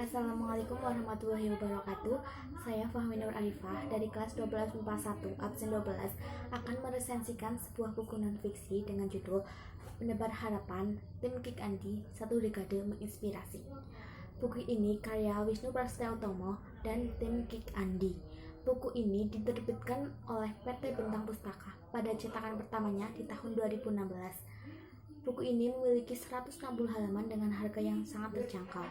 Assalamualaikum warahmatullahi wabarakatuh. Saya Fahmi Nur Arifah dari kelas 1241 absen 12 akan meresensikan sebuah buku non-fiksi dengan judul Menebar Harapan, Tim Kick Andi, Satu Dekade Menginspirasi. Buku ini karya Wisnu Prasetya Utomo dan Tim Kick Andi. Buku ini diterbitkan oleh PT Bentang Pustaka pada cetakan pertamanya di tahun 2016. Buku ini memiliki 160 halaman dengan harga yang sangat terjangkau.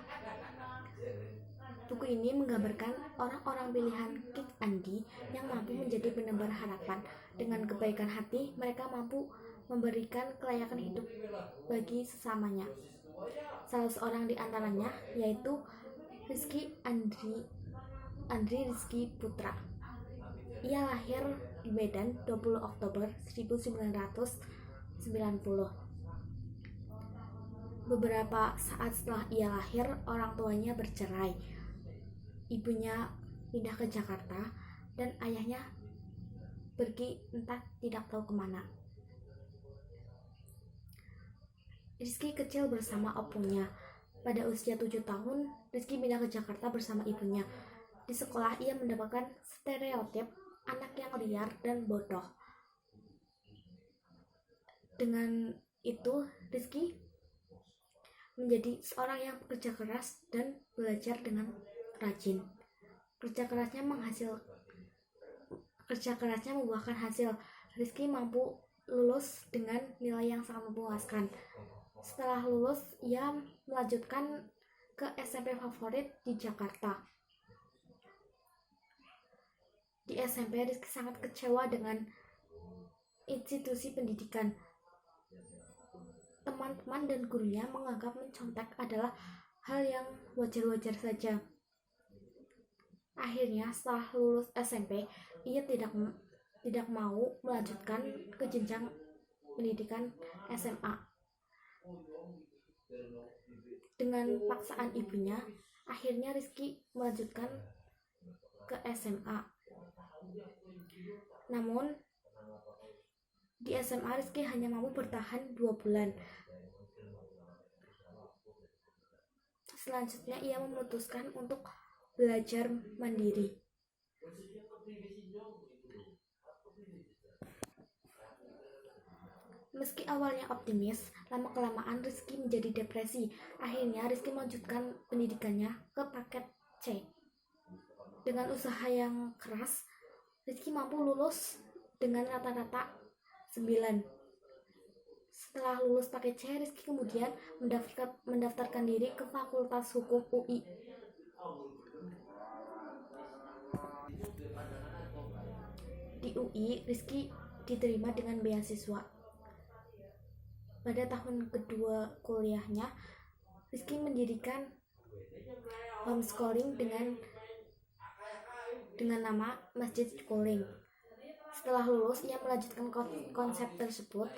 Buku ini menggambarkan orang-orang pilihan Kick Andi yang mampu menjadi penebar harapan. Dengan kebaikan hati, mereka mampu memberikan kelayakan hidup bagi sesamanya. Salah seorang di antaranya yaitu Rizky Andri Rizky Putra. Ia lahir di Medan 20 Oktober 1990. Beberapa saat setelah ia lahir, orang tuanya bercerai. Ibunya pindah ke Jakarta dan ayahnya pergi entah tidak tahu kemana. Rizky kecil bersama opungnya. Pada usia 7 tahun, Rizky pindah ke Jakarta bersama ibunya. Di sekolah ia mendapatkan stereotip anak yang liar dan bodoh. Dengan itu, Rizky menjadi seorang yang bekerja keras dan belajar dengan rajin. Kerja kerasnya membuahkan hasil. Rizky mampu lulus dengan nilai yang sangat memuaskan. Setelah lulus, ia melanjutkan ke SMP favorit di Jakarta. Di SMP, Rizky sangat kecewa dengan institusi pendidikan. Teman-teman dan gurunya menganggap mencontek adalah hal yang wajar-wajar saja. Akhirnya, setelah lulus SMP, ia tidak mau melanjutkan ke jenjang pendidikan SMA. Dengan paksaan ibunya, akhirnya Rizky melanjutkan ke SMA. Namun, di SMA Rizky hanya mampu bertahan 2 bulan. Selanjutnya ia memutuskan untuk belajar mandiri. Meski awalnya optimis, lama-kelamaan Rizky menjadi depresi. Akhirnya Rizky melanjutkan pendidikannya ke paket C. Dengan usaha yang keras, Rizky mampu lulus dengan rata-rata 9. Setelah lulus paket C, Rizky kemudian mendaftarkan diri ke Fakultas Hukum UI. Di UI, Rizky diterima dengan beasiswa. Pada tahun kedua kuliahnya, Rizky mendirikan homeschooling dengan nama Masjid Schooling. Setelah lulus, ia melanjutkan konsep tersebut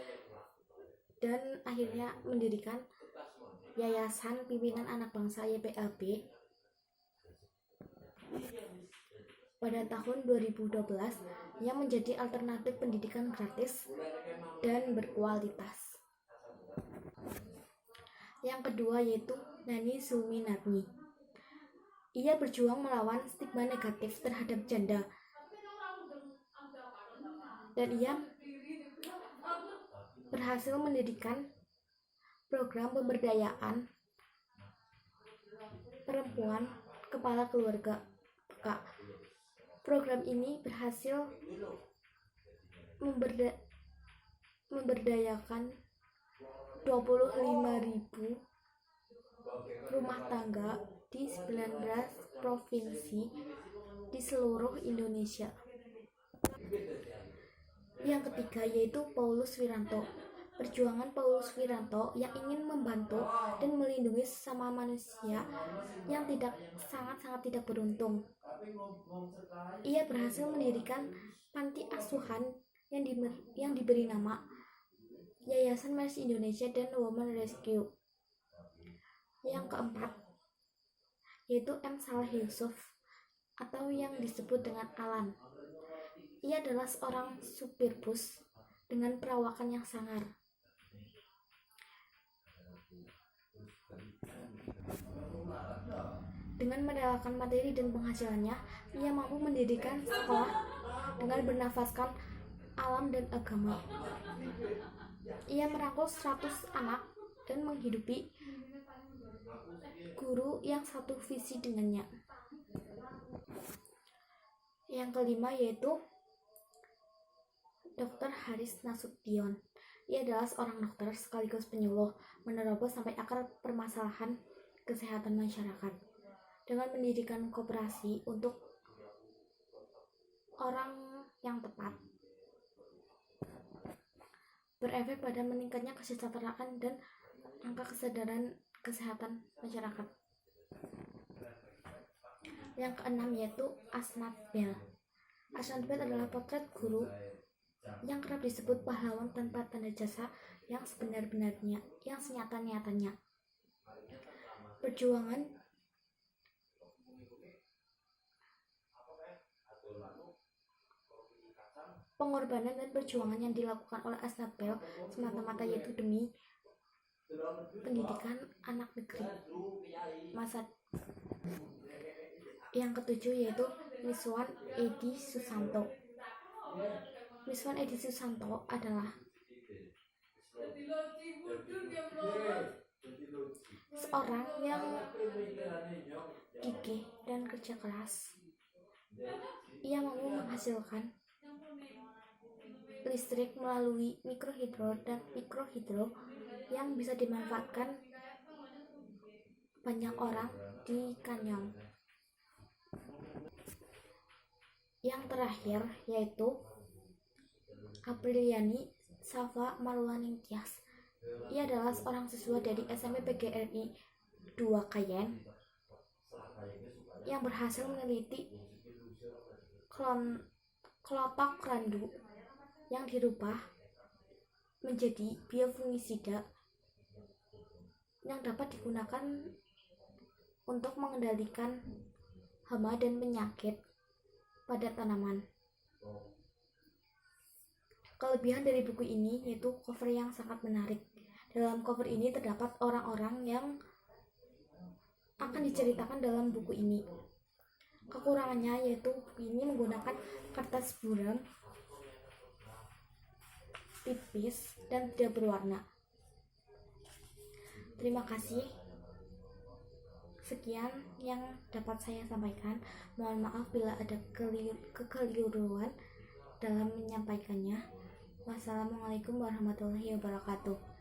dan akhirnya mendirikan Yayasan Pimpinan Anak Bangsa YPAB. Pada tahun 2012, ia menjadi alternatif pendidikan gratis dan berkualitas. Yang kedua yaitu Nani Suminarni. Ia berjuang melawan stigma negatif terhadap janda. Dan ia berhasil mendirikan program pemberdayaan perempuan kepala keluarga. Program ini berhasil memberdayakan 25.000 rumah tangga di 19 provinsi di seluruh Indonesia. Yang ketiga yaitu Paulus Wiranto. Perjuangan Paulus Wiranto yang ingin membantu dan melindungi sesama manusia yang sangat tidak beruntung. Ia berhasil mendirikan panti asuhan yang diberi nama Yayasan Mercy Indonesia dan Women Rescue. Yang keempat yaitu M. Saleh Yusuf atau yang disebut dengan Alan. Ia adalah seorang supir bus dengan perawakan yang sangar. Dengan merelakan materi dan penghasilannya, ia mampu mendirikan sekolah dengan bernafaskan alam dan agama. Ia merangkul 100 anak dan menghidupi guru yang satu visi dengannya. Yang kelima yaitu Dr. Haris Nasution. Ia adalah seorang dokter sekaligus penyuluh, menerobos sampai akar permasalahan kesehatan masyarakat dengan mendirikan koperasi untuk orang yang tepat, berefek pada meningkatnya kesejahteraan dan angka kesadaran kesehatan masyarakat. Yang keenam yaitu Asnat Bell. Asnat Bell adalah potret guru yang kerap disebut pahlawan tanpa tanda jasa yang sebenar-benarnya, yang senyata-nyatanya. Perjuangan pengorbanan dan perjuangan yang dilakukan oleh Asnat Bell semata-mata yaitu demi pendidikan anak negeri masa. Yang ketujuh yaitu Miswan Edi Susanto. Miswan Edi Susanto adalah seorang yang gigih dan kerja keras. Ia mampu menghasilkan listrik melalui mikrohidro dan mikrohidro yang bisa dimanfaatkan banyak orang di Kanyong. Yang terakhir yaitu Apriliani Safa Marwaning Tias. Ia adalah seorang siswa dari SMP PGRI 2 Kayen yang berhasil meneliti kelotok randu yang dirubah menjadi biofungisida yang dapat digunakan untuk mengendalikan hama dan penyakit pada tanaman. Kelebihan dari buku ini yaitu cover yang sangat menarik. Dalam cover ini terdapat orang-orang yang akan diceritakan dalam buku ini. Kekurangannya yaitu buku ini menggunakan kertas buram tipis dan tidak berwarna. Terima kasih. Sekian yang dapat saya sampaikan. Mohon maaf bila ada kekeliruan dalam menyampaikannya. Wassalamualaikum warahmatullahi wabarakatuh.